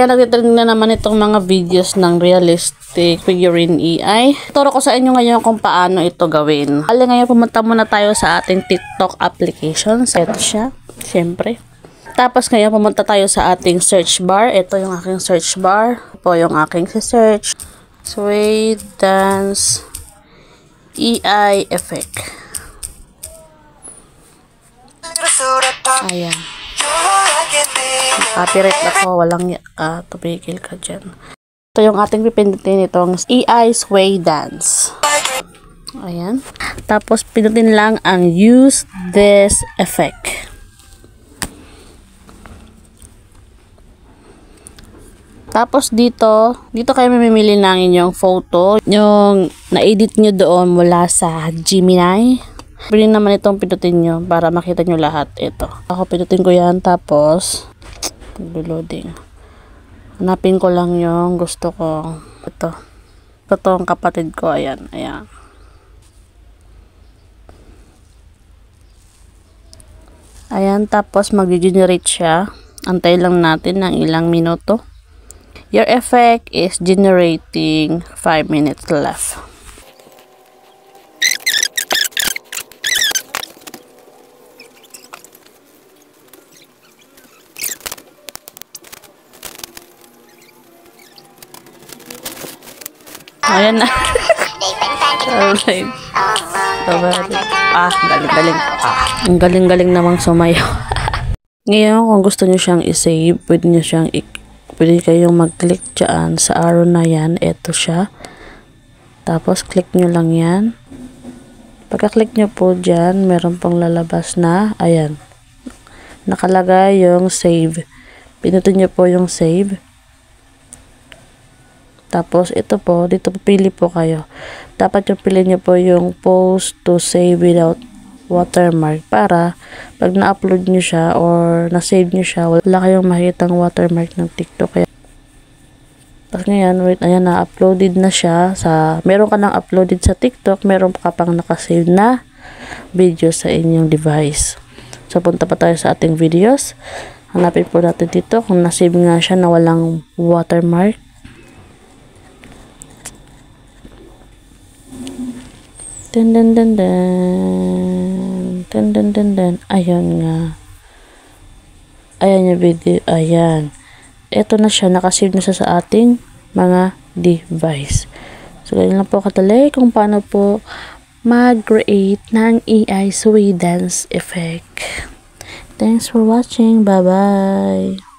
Kaya nagtitrend na naman itong mga videos ng realistic figurine AI. Turo ko sa inyo ngayon kung paano ito gawin. Ngayon pumunta muna tayo sa ating TikTok application. Ito siya, syempre. Tapos ngayon pumunta tayo sa ating search bar. Ito yung aking search bar. Ito yung aking search. Sway Dance AI Effect. Ayan. Copyright ako, walang tumigil ka dyan. Ito yung ating pipindutin itong AI Sway Dance. Ayan. Tapos pindutin lang ang use this effect. Tapos dito kayo mamimili ng inyong photo, yung na-edit nyo doon mula sa Gemini. Pwede naman itong pindutin nyo para makita nyo lahat. Ito. Ako pindutin ko yan, tapos loading. Hanapin ko lang yung gusto ko. Ito. Ito ang kapatid ko. Ayan. Ayan. Ayan. Tapos mag-generate siya. Antay lang natin ng ilang minuto. Your effect is generating 5 minutes left. Ayan na. Alright. Galing-galing. Ang galing-galing namang sumayaw. Ngayon, kung gusto nyo siyang i-save, pwede kayong mag-click dyan sa arrow na yan. Ito siya. Tapos, click nyo lang yan. Pagka-click nyo po dyan, meron pong lalabas na, ayan. Nakalagay yung save. Pinutin nyo po yung save. Tapos, ito po, dito pili po kayo. Dapat yung pili nyo po yung post to save without watermark para pag na-upload nyo siya or na-save nyo siya, wala kayong makitang watermark ng TikTok. Kaya, tapos ngayon, wait, ayan, na-uploaded na siya. Meron ka nang uploaded sa TikTok, meron ka pang nakasave na video sa inyong device. So, punta pa tayo sa ating videos. Hanapin po natin dito kung na-save nga siya na walang watermark. Ayan nga. Ayan yung video. Ayan. Ito na siya. Nakasave na siya sa ating mga device. So, ganyan lang po katali kung paano po mag-create ng AI Sway Dance effect. Thanks for watching. Bye-bye.